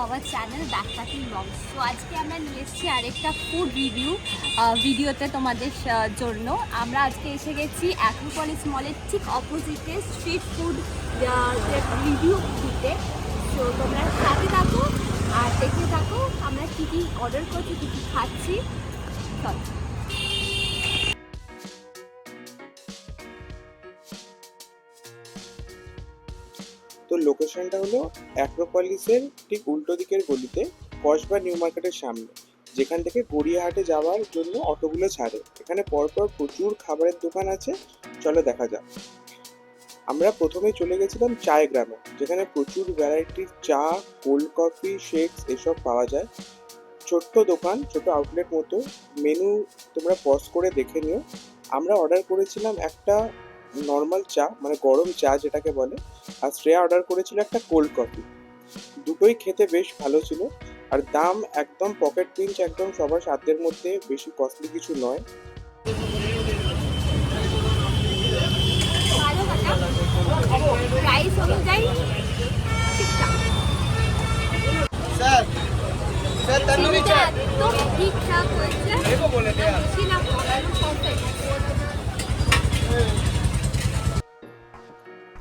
Our channel backpacking blogs. তো আজকে আমরা নিয়ে এসেছি আরেকটা ফুড ভিডিওতে তোমাদের জন্য। আমরা আজকে এসে গেছি অ্যাক্রোপলিস মলের ঠিক অপোজিটে স্ট্রিট ফুড রিভিউ দিতে। তো তোমরা সাথে থাকো আর দেখে থাকো আমরা কী কী অর্ডার করছি, কী কী খাচ্ছি। চলো। তো লোকেশনটা হলো অ্যাক্রোপলিসের ঠিক উল্টো দিকের গলিতে, কসবা নিউ মার্কেটের সামনে, যেখান থেকে গড়িয়াহাটে যাওয়ার জন্য অটোগুলো ছাড়ে। এখানে পরপর প্রচুর খাবারের দোকান আছে, চলো দেখা যাক। আমরা প্রথমে চলে গেছিলাম চায় গ্রামে, যেখানে প্রচুর ভ্যারাইটির চা, কোল্ড কফি, শেকস এসব পাওয়া যায়। ছোট্ট দোকান, ছোট আউটলেট মতো। মেনু তোমরা পজ করে দেখে নিও। আমরা অর্ডার করেছিলাম একটা নর্মাল চা, মানে গরম চা যেটাকে বলে, আর শ্রেয়া অর্ডার করেছিল একটা কোল্ড কফি। দুটোই খেতে বেশ ভালো ছিল, আর দাম একদম পকেট পিঞ্চ, একদম সবার সাধ্যের মধ্যে, বেশি কস্টলি কিছু নয়। প্রাইস অনুযায়ী ঠিকঠাক। सर सर तंदूरी चाय তো ঠিকঠাক হয়েছে, देखो बोले थे यार বেশি না কম, পারফেক্ট।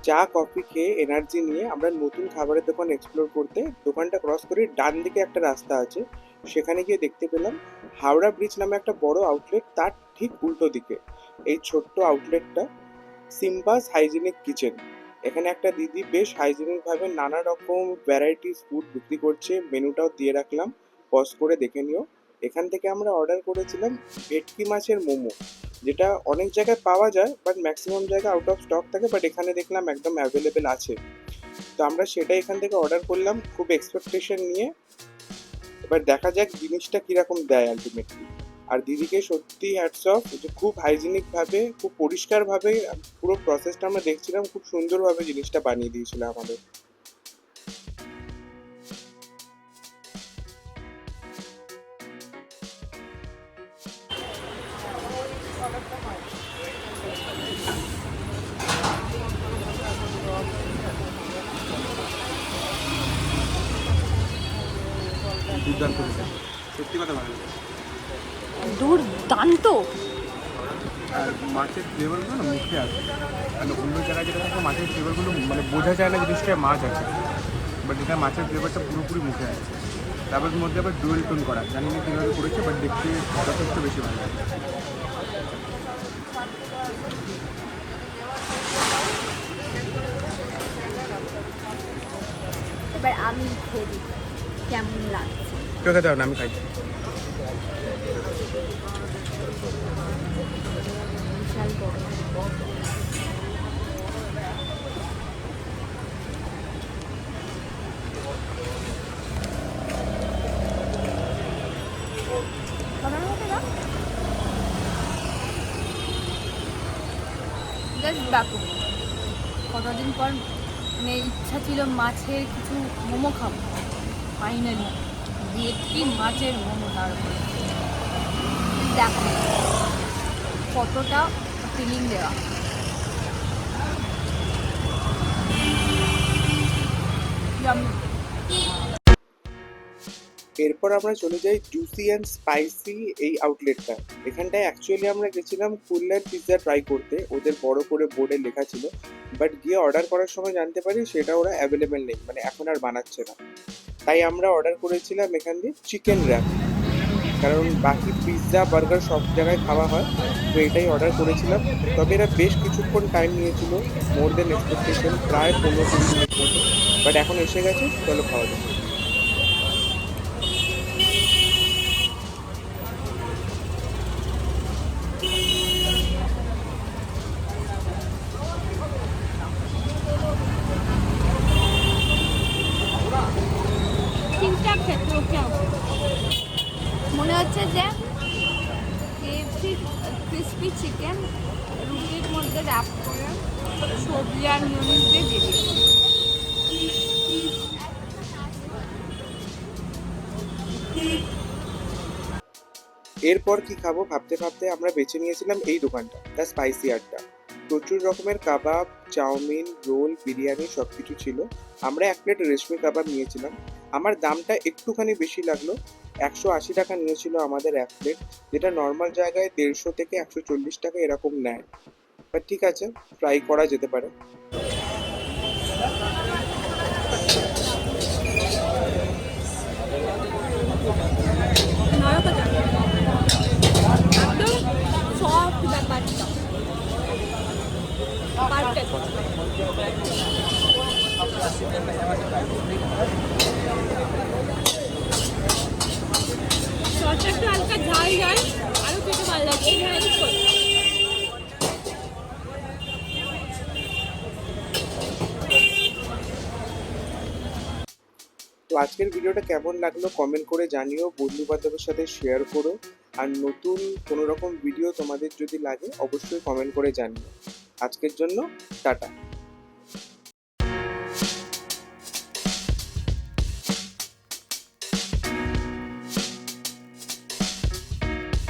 চা কফি খেয়ে এনার্জি নিয়ে আমরা নতুন খাবারের দোকান এক্সপ্লোর করতে দোকানটা ক্রস করে ডান দিকে একটা রাস্তা আছে, সেখানে গিয়ে দেখতে পেলাম হাওড়া ব্রিজ নামে একটা বড় আউটলেট, তার ঠিক উল্টো দিকে এই ছোট্ট আউটলেটটা, সিম্বাস হাইজিনিক কিচেন। এখানে একটা দিদি বেশ হাইজিনিক ভাবে নানা রকম ভ্যারাইটিস ফুড বিক্রি করছে, মেনুটাও দিয়ে রাখলাম, পজ করে দেখে নিও। এখান থেকে আমরা অর্ডার করেছিলাম ভেটকি মাছের মোমো, যেটা অনেক জায়গায় পাওয়া যায় বাট ম্যাক্সিমাম জায়গায় আউট অফ স্টক থাকে, বাট এখানে দেখলাম একদম অ্যাভেলেবেল আছে। তো আমরা সেটা এখান থেকে অর্ডার করলাম খুব এক্সপেকটেশন নিয়ে। এবার দেখা যাক জিনিসটা কিরকম দেয় আলটিমেটলি। আর দিদিকে সত্যি হ্যাটস অফ, যে খুব হাইজিনিক ভাবে, খুব পরিষ্কার ভাবে পুরো প্রসেসটা আমরা দেখছিলাম, খুব সুন্দরভাবে জিনিসটা বানিয়ে দিয়েছিল আমাদের। দুর্দান্ত সত্যি কথা ভালো দুর্দান্ত। আর মাছের ফ্লেভারগুলো না মুখে আসে, আর অন্য জায়গায় যেটা থাকে মাছের ফ্লেভারগুলো মানে বোঝা যায় না জিনিসটা মাছ আছে, বাট এটা মাছের ফ্লেভারটা পুরোপুরি মুখে আসে। তারপর মধ্যে আবার ডুয়েল টোন করা, জানি না কীভাবে করেছে, বাট দেখতে যথেষ্ট বেশি ভালো লাগে। এবার আমি খেয়ে দিই কেমন লাগছে। কেউ খেতে হবে না, আমি খাই। বিশাল বড়। ব্যাপক। কতদিন পর মানে ইচ্ছা ছিল মাছের কিছু মোমো খাবো, ফাইনালি ভেটকি মাছের মোমো। তারপরে দেখো কতটা ফিলিং দেওয়া। এরপর আমরা চলে যাই জুসি অ্যান্ড স্পাইসি এই আউটলেটটা। এখানটায় অ্যাকচুয়ালি আমরা গেছিলাম কুল্লার পিৎজা ট্রাই করতে, ওদের বড় করে বোর্ডে লেখা ছিল, বাট গিয়ে অর্ডার করার সময় জানতে পারি সেটা ওরা অ্যাভেলেবেল নেই, মানে এখন আর বানাচ্ছে না। তাই আমরা অর্ডার করেছিলাম এখান দিয়ে চিকেন র্যাপ, কারণ বাকি পিৎজা বার্গার সব জায়গায় খাওয়া হয়, তো এটাই অর্ডার করেছিলাম। তবে এরা বেশ কিছুক্ষণ টাইম নিয়েছিল, মোর দেন এক্সপেকটেশন, প্রায় 15-20 মিনিট মতো, বাট এখন এসে গেছে, চলো খাওয়া যাক। ঠিকঠাক খেতে ওকে মনে হচ্ছে যে কেএফসি ক্রিসপি চিকেন রুটির মধ্যে র্যাপ করে সবজি আর মিউনিস দিয়ে দিয়েছি। এরপর কি খাবো ভাবতে ভাবতে আমরা বেছে নিয়েছিলাম এই দোকানটা, দ্য স্পাইসি আড্ডা। প্রচুর রকমের কাবাব, চাউমিন, রোল, বিরিয়ানি সবকিছু ছিল। আমরা এক প্লেট রেশমি কাবাব নিয়েছিলাম। আমার দামটা একটুখানি বেশি লাগলো, 180 টাকা নিয়েছিল আমাদের এক প্লেট, যেটা নর্মাল জায়গায় 150 থেকে 140 টাকা এরকম নেয়। বাট ঠিক আছে, ট্রাই করা যেতে পারে। নরকতা একদম সফট ব্যাপারটা, পারফেক্ট। সসটা একটু হালকা ঝাল ঝাল, আরও খেতে ভালো লাগে এই ঝাল সস। তো আজকের ভিডিওটা কেমন লাগলো কমেন্ট করে জানিও, বন্ধু বান্ধবের সাথে শেয়ার করো। আর নতুন কোনো রকম ভিডিও তোমাদের যদি লাগে অবশ্যই কমেন্ট করে জানিও। আজকের জন্য টাটা।